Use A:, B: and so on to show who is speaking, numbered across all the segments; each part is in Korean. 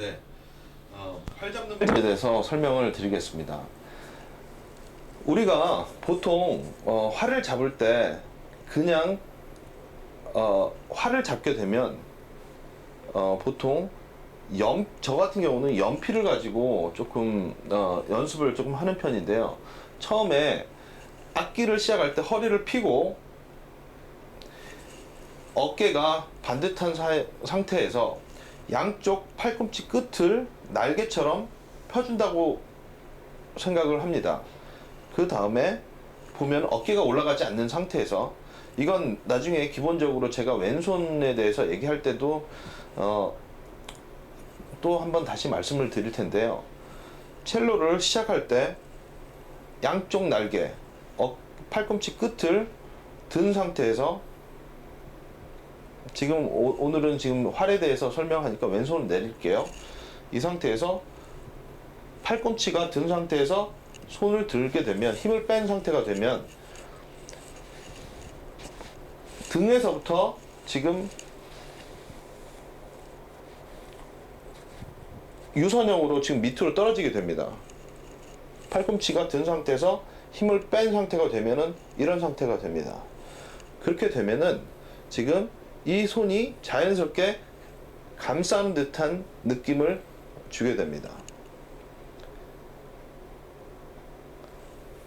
A: 네. 팔 잡는 법에 대해서 설명을 드리겠습니다. 우리가 보통 활을 잡을 때 그냥 활을 잡게 되면 보통 저 같은 경우는 연필을 가지고 조금 연습을 조금 하는 편인데요. 처음에 악기를 시작할 때 허리를 펴고 어깨가 반듯한 상태에서 양쪽 팔꿈치 끝을 날개처럼 펴준다고 생각을 합니다. 그 다음에 보면 어깨가 올라가지 않는 상태에서, 이건 나중에 기본적으로 제가 왼손에 대해서 얘기할 때도 또 한번 다시 말씀을 드릴 텐데요. 첼로를 시작할 때 양쪽 날개, 팔꿈치 끝을 든 상태에서, 지금 오늘은 지금 활에 대해서 설명하니까 왼손을 내릴게요. 이 상태에서 팔꿈치가 든 상태에서 손을 들게 되면, 힘을 뺀 상태가 되면 등에서부터 지금 유선형으로 지금 밑으로 떨어지게 됩니다. 팔꿈치가 든 상태에서 힘을 뺀 상태가 되면은 이런 상태가 됩니다. 그렇게 되면은 지금 이 손이 자연스럽게 감싸는 듯한 느낌을 주게 됩니다.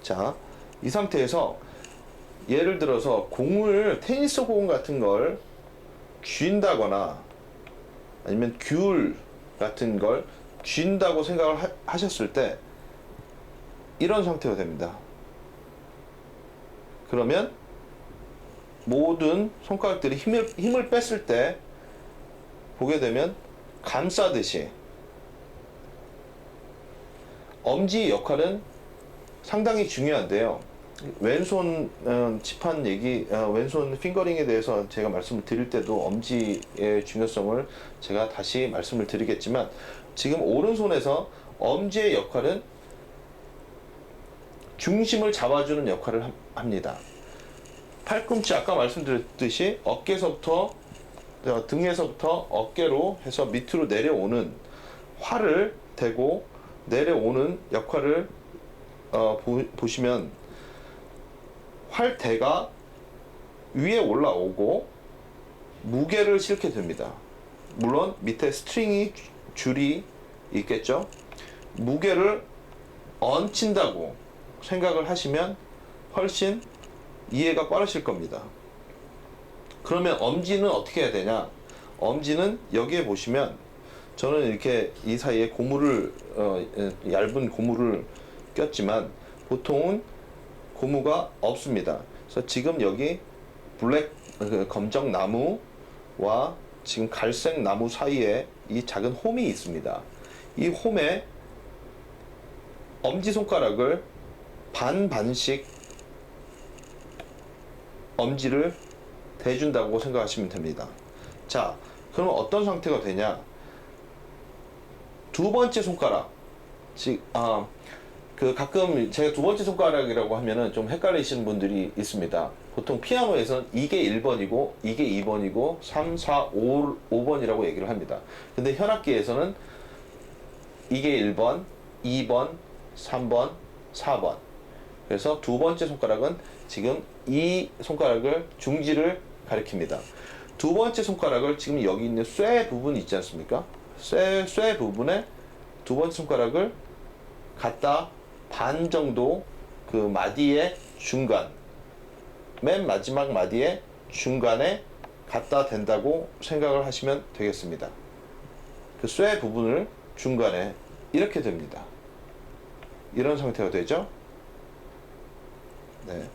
A: 자, 이 상태에서 예를 들어서 테니스 공 같은 걸 쥔다거나 아니면 귤 같은 걸 쥔다고 생각을 하셨을 때 이런 상태가 됩니다. 그러면 모든 손가락들이 힘을 뺐을 때 보게 되면 감싸듯이, 엄지 역할은 상당히 중요한데요. 왼손 지판 왼손 핑거링에 대해서 제가 말씀을 드릴 때도 엄지의 중요성을 제가 다시 말씀을 드리겠지만, 지금 오른손에서 엄지의 역할은 중심을 잡아주는 역할을 합니다. 팔꿈치, 아까 말씀드렸듯이 등에서부터 어깨로 해서 밑으로 내려오는, 활을 대고 내려오는 역할을 보시면 활대가 위에 올라오고 무게를 실게 됩니다. 물론 밑에 줄이 있겠죠. 무게를 얹힌다고 생각을 하시면 훨씬 이해가 빠르실 겁니다. 그러면 엄지는 어떻게 해야 되냐? 엄지는 여기에 보시면 저는 이렇게 이 사이에 얇은 고무를 꼈지만 보통은 고무가 없습니다. 그래서 지금 여기 검정 나무와 지금 갈색 나무 사이에 이 작은 홈이 있습니다. 이 홈에 엄지손가락을 반씩 엄지를 대준다고 생각하시면 됩니다. 자, 그럼 어떤 상태가 되냐? 두 번째 손가락, 가끔 제가 두 번째 손가락이라고 하면은 좀 헷갈리시는 분들이 있습니다. 보통 피아노에서는 이게 1번이고 이게 2번이고 3, 4, 5번이라고 얘기를 합니다. 근데 현악기에서는 이게 1번, 2번, 3번, 4번. 그래서 두 번째 손가락은 지금 이 손가락을, 중지를 가리킵니다. 두 번째 손가락을 지금 여기 있는 쇠 부분 있지 않습니까? 쇠 부분에 두 번째 손가락을 갖다 반 정도 그 마디의 중간, 맨 마지막 마디의 중간에 갖다 댄다고 생각을 하시면 되겠습니다. 그 쇠 부분을 중간에 이렇게 됩니다. 이런 상태가 되죠. 네.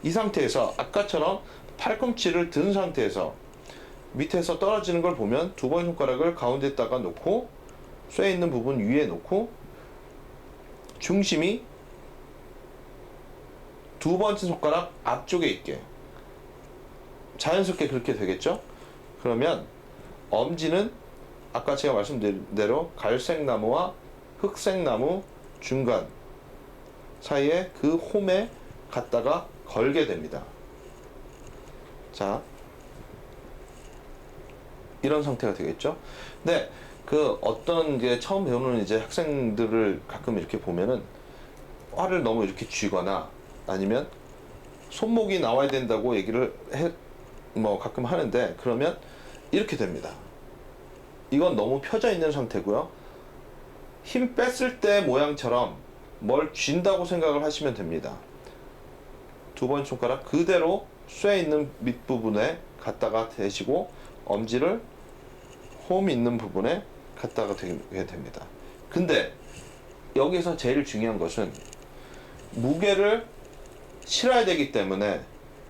A: 이 상태에서 아까처럼 팔꿈치를 든 상태에서 밑에서 떨어지는 걸 보면 두 번째 손가락을 가운데다가 놓고 쇠 있는 부분 위에 놓고 중심이 두 번째 손가락 앞쪽에 있게, 자연스럽게 그렇게 되겠죠. 그러면 엄지는 아까 제가 말씀드린 대로 갈색 나무와 흑색 나무 중간 사이에 그 홈에 갖다가 걸게 됩니다. 자, 이런 상태가 되겠죠. 네, 그 어떤 이제 처음 배우는 이제 학생들을 가끔 이렇게 보면은 활을 너무 이렇게 쥐거나 아니면 손목이 나와야 된다고 얘기를 뭐 가끔 하는데, 그러면 이렇게 됩니다. 이건 너무 펴져 있는 상태고요. 힘 뺐을 때 모양처럼 뭘 쥔다고 생각을 하시면 됩니다. 두 번째 손가락 그대로 쇠 있는 밑부분에 갖다가 대시고 엄지를 홈 있는 부분에 갖다가 대게 됩니다. 근데 여기서 제일 중요한 것은 무게를 실어야 되기 때문에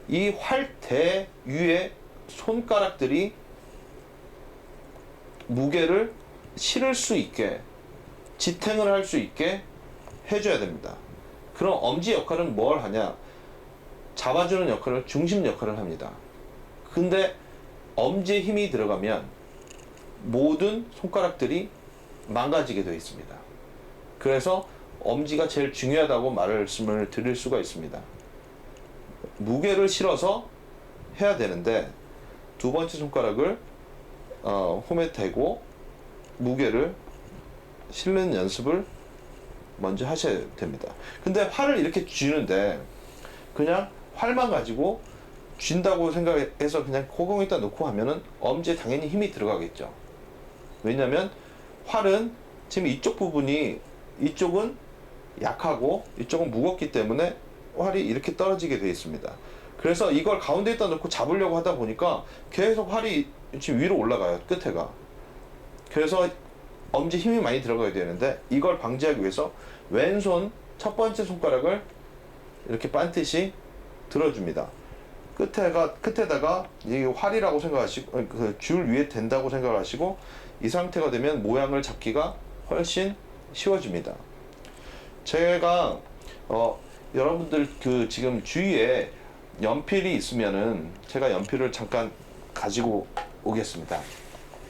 A: 이 활대 위에 손가락들이 무게를 실을 수 있게, 지탱을 할 수 있게 해줘야 됩니다. 그럼 엄지 역할은 뭘 하냐? 잡아주는 역할을, 중심 역할을 합니다. 근데 엄지에 힘이 들어가면 모든 손가락들이 망가지게 되어 있습니다. 그래서 엄지가 제일 중요하다고 말씀을 드릴 수가 있습니다. 무게를 실어서 해야 되는데 두 번째 손가락을 홈에 대고 무게를 실는 연습을 먼저 하셔야 됩니다. 근데 활을 이렇게 쥐는데 그냥 활만 가지고 쥔다고 생각해서 그냥 고공에다 놓고 하면은 엄지에 당연히 힘이 들어가겠죠. 왜냐면 활은 지금 이쪽 부분이, 이쪽은 약하고 이쪽은 무겁기 때문에 활이 이렇게 떨어지게 되어 있습니다. 그래서 이걸 가운데에다 놓고 잡으려고 하다 보니까 계속 활이 지금 위로 올라가요, 끝에가. 그래서 엄지 힘이 많이 들어가야 되는데 이걸 방지하기 위해서 왼손 첫 번째 손가락을 이렇게 반듯이 들어줍니다. 끝에다가 이 활이라고 생각하시고, 그 줄 위에 댄다고 생각하시고, 이 상태가 되면 모양을 잡기가 훨씬 쉬워집니다. 제가 여러분들 그 지금 주위에 연필이 있으면은 제가 연필을 잠깐 가지고 오겠습니다.